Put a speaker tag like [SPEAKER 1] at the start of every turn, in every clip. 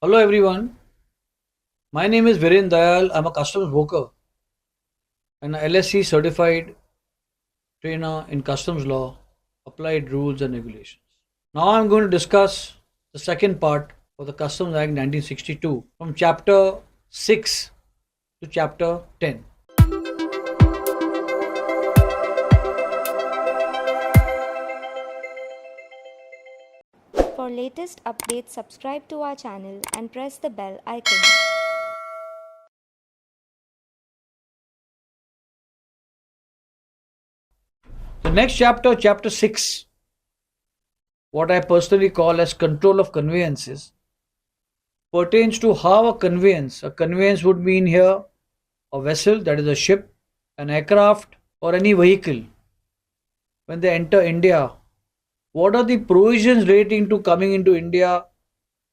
[SPEAKER 1] Hello everyone, my name is Viren Dayal. I'm a customs broker and a LSC certified trainer in customs law, applied rules and regulations. Now I'm going to discuss the second part of the Customs Act 1962 from chapter 6 to chapter 10.
[SPEAKER 2] For latest updates, subscribe to our channel and press the bell icon.
[SPEAKER 1] The next chapter, chapter 6, what I personally call as control of conveyances, pertains to how a conveyance would mean here a vessel, that is a ship, an aircraft, or any vehicle, when they enter India, what are the provisions relating to coming into India,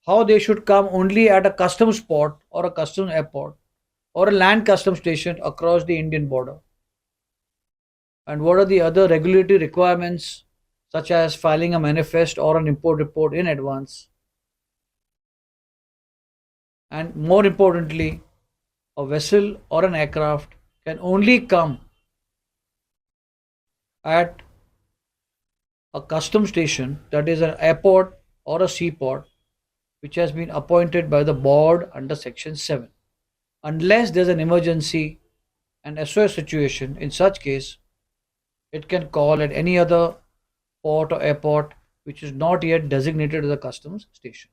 [SPEAKER 1] how they should come only at a customs port or a customs airport or a land customs station across the Indian border, and what are the other regulatory requirements such as filing a manifest or an import report in advance, and more importantly, a vessel or an aircraft can only come at a customs station, that is an airport or a seaport, which has been appointed by the board under section 7, unless there's an emergency and SOS situation. In such case, it can call at any other port or airport which is not yet designated as a customs station.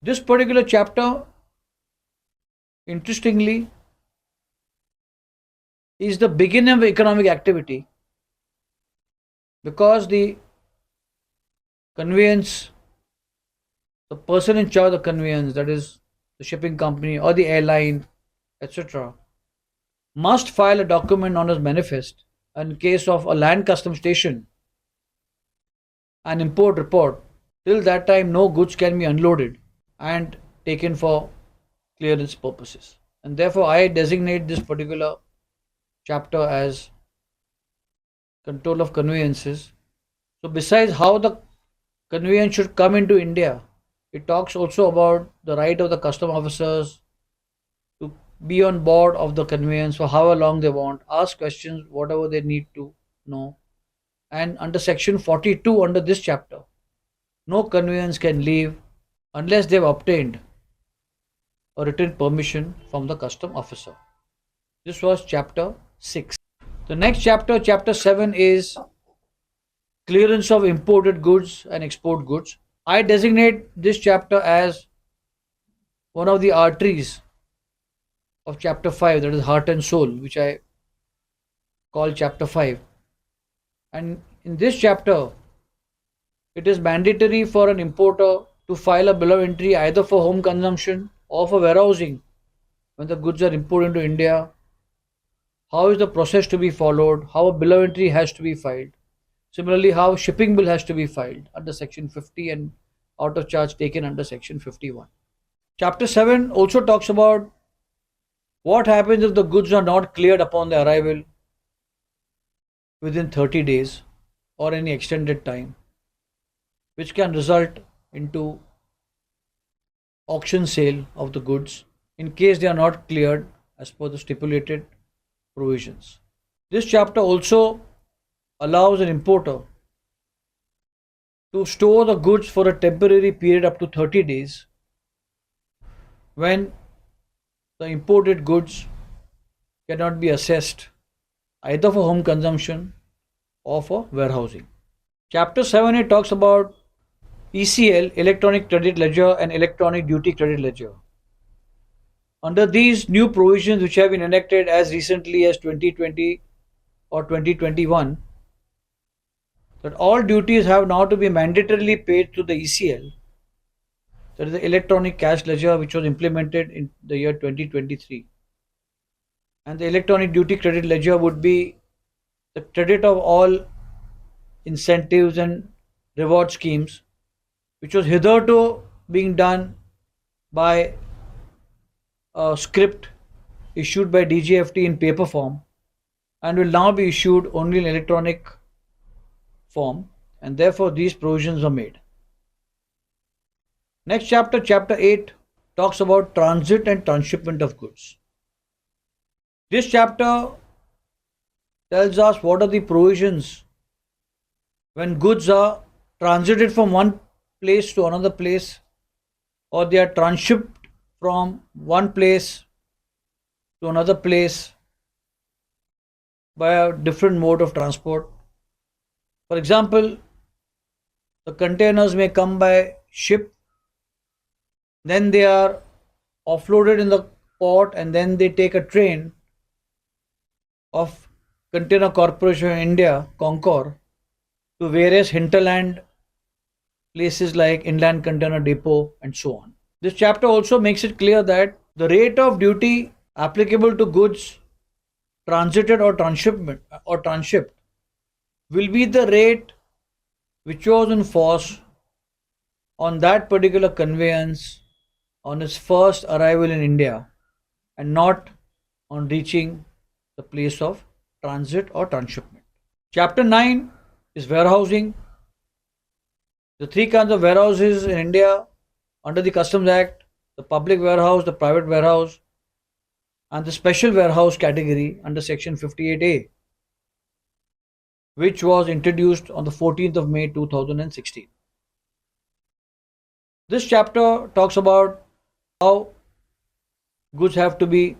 [SPEAKER 1] This particular chapter, interestingly, is the beginning of economic activity, because the conveyance, the person in charge of the conveyance, that is the shipping company or the airline, etc., must file a document known as manifest. In case of a land custom station, an import report. Till that time, no goods can be unloaded and taken for clearance purposes. And therefore, I designate this particular chapter as control of conveyances. So, besides how the conveyance should come into India, it talks also about the right of the custom officers to be on board of the conveyance for however long they want, ask questions, whatever they need to know. And under section 42, under this chapter, no conveyance can leave unless they've obtained a written permission from the custom officer. This was chapter 6. The next chapter, chapter 7, is clearance of imported goods and export goods. I designate this chapter as one of the arteries of chapter 5, that is heart and soul, which I call chapter 5. And in this chapter, it is mandatory for an importer to file a bill of entry either for home consumption or for warehousing when the goods are imported into India. How is the process to be followed? How a bill of entry has to be filed? Similarly, how shipping bill has to be filed under section 50 and out of charge taken under section 51. Chapter 7 also talks about what happens if the goods are not cleared upon their arrival within 30 days or any extended time, which can result into auction sale of the goods in case they are not cleared as per the stipulated provisions. This chapter also allows an importer to store the goods for a temporary period up to 30 days when the imported goods cannot be assessed either for home consumption or for warehousing. Chapter 7, it talks about ECL, electronic credit ledger, and electronic duty credit ledger. Under these new provisions, which have been enacted as recently as 2020 or 2021, that all duties have now to be mandatorily paid to the ECL, that is the electronic cash ledger, which was implemented in the year 2023. And the electronic duty credit ledger would be the credit of all incentives and reward schemes, which was hitherto being done by a script issued by DGFT in paper form, and will now be issued only in electronic form, and therefore these provisions are made. Next chapter, chapter 8, talks about transit and transshipment of goods. This chapter tells us what are the provisions when goods are transited from one place to another place, or they are transshipped from one place to another place by a different mode of transport. For example, the containers may come by ship, then they are offloaded in the port, and then they take a train of Container Corporation of India, Concor, to various hinterland places like Inland Container Depot and so on. This chapter also makes it clear that the rate of duty applicable to goods transited or transshipped will be the rate which was in force on that particular conveyance on its first arrival in India, and not on reaching the place of transit or transshipment. Chapter 9 is warehousing. The three kinds of warehouses in India under the Customs Act: the public warehouse, the private warehouse, and the special warehouse category under Section 58A, which was introduced on the 14th of May 2016. This chapter talks about how goods have to be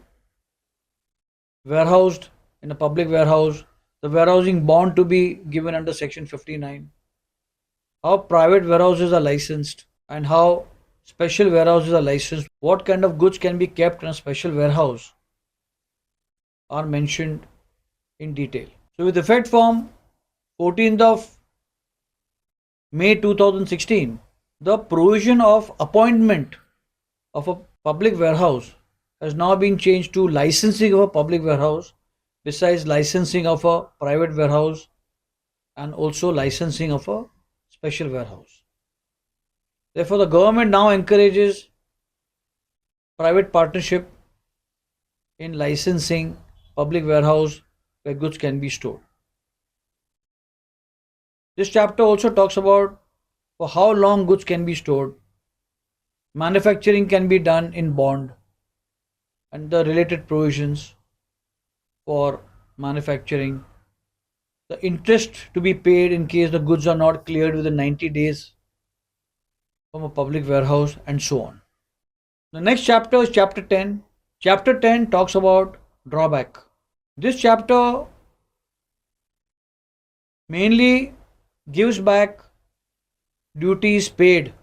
[SPEAKER 1] warehoused in a public warehouse, the warehousing bond to be given under Section 59, how private warehouses are licensed, and how special warehouses are licensed. What kind of goods can be kept in a special warehouse are mentioned in detail. So, with effect from 14th of May 2016, the provision of appointment of a public warehouse has now been changed to licensing of a public warehouse, besides licensing of a private warehouse and also licensing of a special warehouse. Therefore, the government now encourages private partnership in licensing public warehouse where goods can be stored. This chapter also talks about for how long goods can be stored. Manufacturing can be done in bond and the related provisions for manufacturing. The interest to be paid in case the goods are not cleared within 90 days from a public warehouse, and so on. The next chapter is chapter 10. Chapter 10 talks about drawback. This chapter mainly gives back duties paid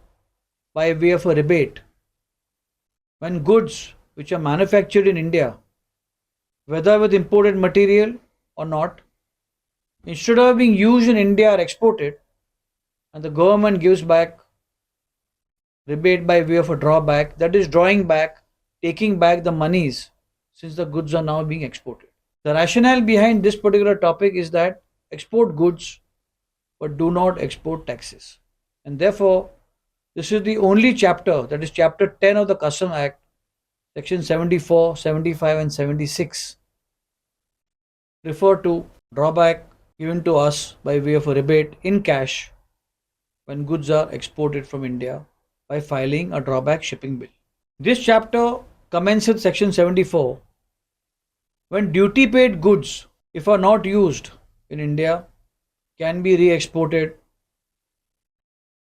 [SPEAKER 1] by way of a rebate when goods which are manufactured in India, whether with imported material or not, instead of being used in India, are exported, and the government gives back rebate by way of a drawback, that is drawing back, taking back the monies since the goods are now being exported. The rationale behind this particular topic is that export goods but do not export taxes, and therefore this is the only chapter, that is chapter 10 of the Customs Act, section 74, 75 and 76, refer to drawback given to us by way of a rebate in cash when goods are exported from India by filing a drawback shipping bill. This chapter commences with section 74. When duty paid goods, if are not used in India, can be re-exported,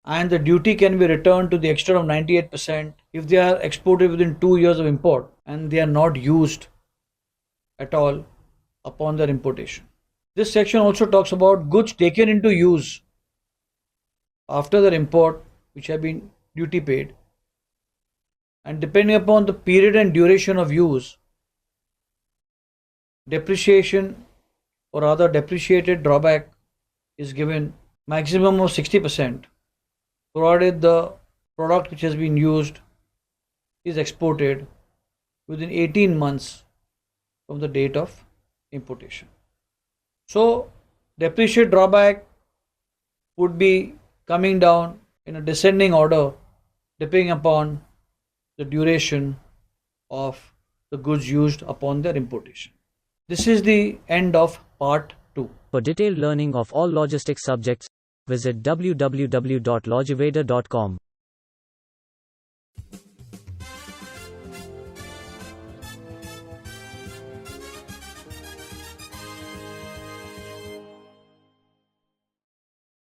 [SPEAKER 1] and the duty can be returned to the extent of 98% if they are exported within 2 years of import and they are not used at all upon their importation. This section also talks about goods taken into use after their import which have been duty paid, and depending upon the period and duration of use, depreciation or rather depreciated drawback is given, maximum of 60%, provided the product which has been used is exported within 18 months from the date of importation. So depreciated drawback would be coming down in a descending order depending upon the duration of the goods used upon their importation. This is the end of part 2.
[SPEAKER 3] For detailed learning of all logistics subjects, visit www.logiveda.com.